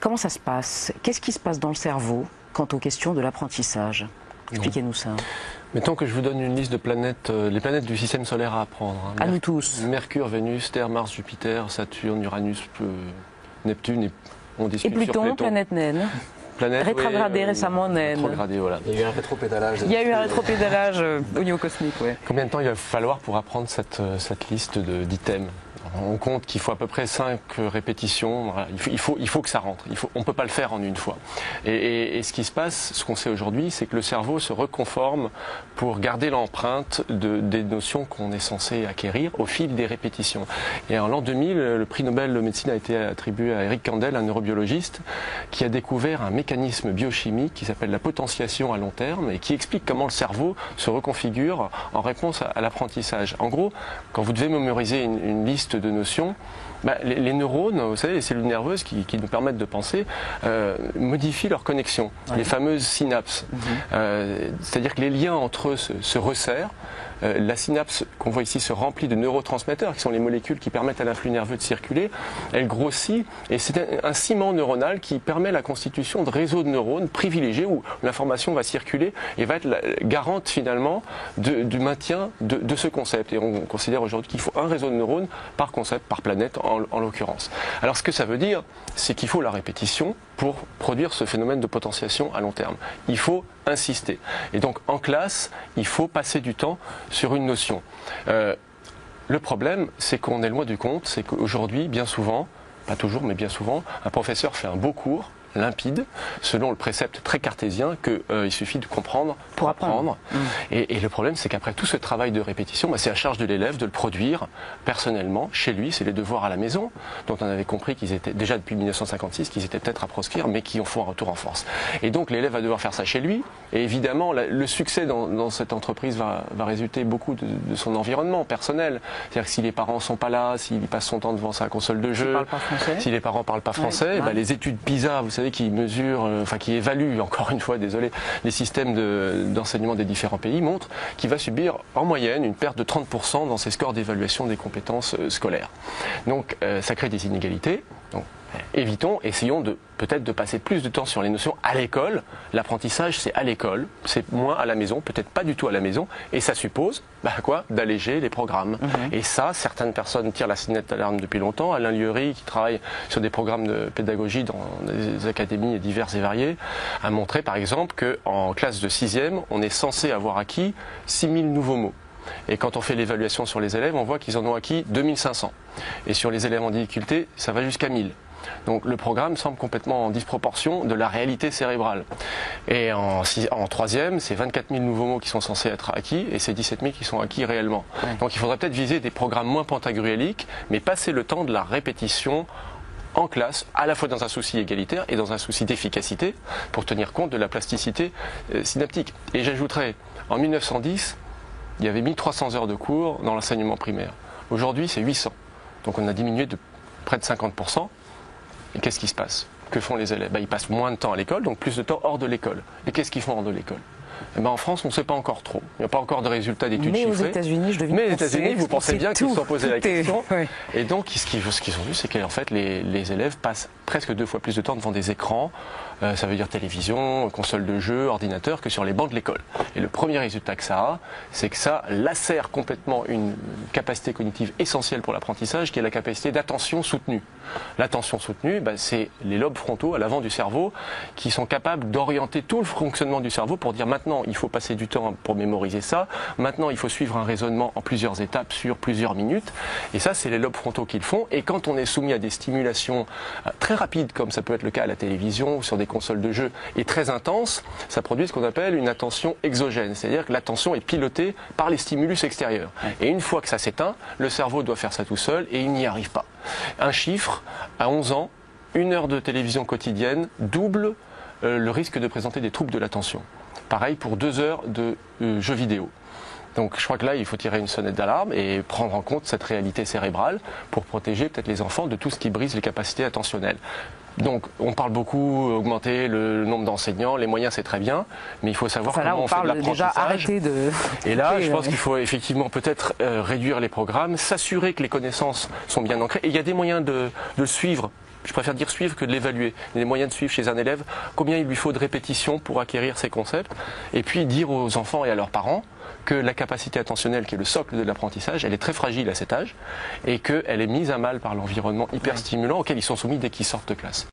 comment ça se passe? Qu'est-ce qui se passe dans le cerveau quant aux questions de l'apprentissage? Expliquez-nous ça. Mettons que je vous donne une liste de planètes, les planètes du système solaire à apprendre. À nous tous. Mercure, Vénus, Terre, Mars, Jupiter, Saturne, Uranus, Neptune, et on discute et Pluton, sur Pluton. Planète naine. Rétrogradé récemment naine. Rétrogradé, voilà. Il y a eu un rétropédalage. Il y a eu un rétropédalage au niveau cosmique, oui. Combien de temps il va falloir pour apprendre cette liste d'items? On compte qu'il faut à peu près 5 répétitions. Voilà. Il faut que ça rentre. On ne peut pas le faire en une fois. Et ce qui se passe, ce qu'on sait aujourd'hui, c'est que le cerveau se reconforme pour garder l'empreinte des notions qu'on est censé acquérir au fil des répétitions. Et en l'an 2000, le prix Nobel de médecine a été attribué à Eric Kandel, un neurobiologiste, qui a découvert un mécanisme biochimique qui s'appelle la potentiation à long terme et qui explique comment le cerveau se reconfigure en réponse à l'apprentissage. En gros, quand vous devez mémoriser une liste de notions, les neurones, vous savez, les cellules nerveuses qui nous permettent de penser, modifient leurs connexions, les fameuses synapses. C'est-à-dire que les liens entre eux se resserrent. La synapse qu'on voit ici se remplit de neurotransmetteurs, qui sont les molécules qui permettent à l'influx nerveux de circuler. Elle grossit et c'est un ciment neuronal qui permet la constitution de réseaux de neurones privilégiés où l'information va circuler et va être garante finalement du maintien de ce concept. Et on considère aujourd'hui qu'il faut un réseau de neurones par concept, par planète en l'occurrence. Alors ce que ça veut dire, c'est qu'il faut la répétition pour produire ce phénomène de potentiation à long terme. Il faut insister. Et donc en classe, il faut passer du temps sur une notion. Le problème, c'est qu'on est loin du compte, c'est qu'aujourd'hui, bien souvent, pas toujours, mais bien souvent, un professeur fait un beau cours, limpide, selon le précepte très cartésien qu'il suffit de comprendre pour apprendre. Et le problème, c'est qu'après tout ce travail de répétition, c'est à charge de l'élève de le produire personnellement, chez lui, c'est les devoirs à la maison, dont on avait compris qu'ils étaient, déjà depuis 1956, qu'ils étaient peut-être à proscrire, mais qui en font un retour en force. Et donc l'élève va devoir faire ça chez lui, et évidemment, le succès dans cette entreprise va résulter beaucoup de son environnement personnel. C'est-à-dire que si les parents sont pas là, s'il passe son temps devant sa console de jeu, si les parents parlent pas français, les études PISA, vous savez, qui mesure, qui évalue, encore une fois, désolé, les systèmes d'enseignement des différents pays, montre qu'il va subir en moyenne une perte de 30% dans ses scores d'évaluation des compétences scolaires. Donc ça crée des inégalités. Donc, évitons, essayons peut-être de passer plus de temps sur les notions à l'école. L'apprentissage, c'est à l'école, c'est moins à la maison, peut-être pas du tout à la maison, et ça suppose d'alléger les programmes. Et ça, certaines personnes tirent la sonnette d'alarme depuis longtemps. Alain Lieury, qui travaille sur des programmes de pédagogie dans des académies diverses et variées, a montré par exemple qu'en classe de 6e, on est censé avoir acquis 6000 nouveaux mots. Et quand on fait l'évaluation sur les élèves, on voit qu'ils en ont acquis 2500. Et sur les élèves en difficulté, ça va jusqu'à 1000. Donc le programme semble complètement en disproportion de la réalité cérébrale. Et en 3e, c'est 24 000 nouveaux mots qui sont censés être acquis et c'est 17 000 qui sont acquis réellement. Donc il faudrait peut-être viser des programmes moins pantagruéliques, mais passer le temps de la répétition en classe, à la fois dans un souci égalitaire et dans un souci d'efficacité, pour tenir compte de la plasticité synaptique. Et j'ajouterais, en 1910, il y avait 1300 heures de cours dans l'enseignement primaire. Aujourd'hui, c'est 800. Donc on a diminué de près de 50%. Et qu'est-ce qui se passe? Que font les élèves? Ils passent moins de temps à l'école, donc plus de temps hors de l'école. Et qu'est-ce qu'ils font hors de l'école? En France, on ne sait pas encore trop. Il n'y a pas encore de résultats d'études chiffrées. Mais aux États-unis, je devine. Mais aux États-Unis, vous pensez bien qu'ils se sont posé la question. Oui. Et donc, ce qu'ils ont vu, c'est qu'en fait, les élèves passent presque 2 fois plus de temps devant des écrans. Ça veut dire télévision, console de jeu, ordinateur, que sur les bancs de l'école. Et le premier résultat que ça a, c'est que ça lacère complètement une capacité cognitive essentielle pour l'apprentissage, qui est la capacité d'attention soutenue. L'attention soutenue, c'est les lobes frontaux à l'avant du cerveau qui sont capables d'orienter tout le fonctionnement du cerveau pour dire maintenant il faut passer du temps pour mémoriser ça, maintenant il faut suivre un raisonnement en plusieurs étapes sur plusieurs minutes. Et ça, c'est les lobes frontaux qui le font. Et quand on est soumis à des stimulations très rapides, comme ça peut être le cas à la télévision ou sur des consoles de jeu, et très intenses, ça produit ce qu'on appelle une attention exogène. C'est-à-dire que l'attention est pilotée par les stimulus extérieurs. Et une fois que ça s'éteint, le cerveau doit faire ça tout seul et il n'y arrive pas. Un chiffre, à 11 ans, 1 heure de télévision quotidienne double le risque de présenter des troubles de l'attention. Pareil pour 2 heures de jeux vidéo. Donc je crois que là, il faut tirer une sonnette d'alarme et prendre en compte cette réalité cérébrale pour protéger peut-être les enfants de tout ce qui brise les capacités attentionnelles. Donc on parle beaucoup, augmenter le nombre d'enseignants, les moyens c'est très bien, mais il faut savoir comment on fait de l'apprentissage. Et là, je pense qu'il faut effectivement peut-être réduire les programmes, s'assurer que les connaissances sont bien ancrées. Et il y a des moyens de suivre je préfère dire suivre que de l'évaluer. Il y a des moyens de suivre chez un élève combien il lui faut de répétitions pour acquérir ces concepts, et puis dire aux enfants et à leurs parents que la capacité attentionnelle, qui est le socle de l'apprentissage, elle est très fragile à cet âge, et qu'elle est mise à mal par l'environnement hyper stimulant auquel ils sont soumis dès qu'ils sortent de classe.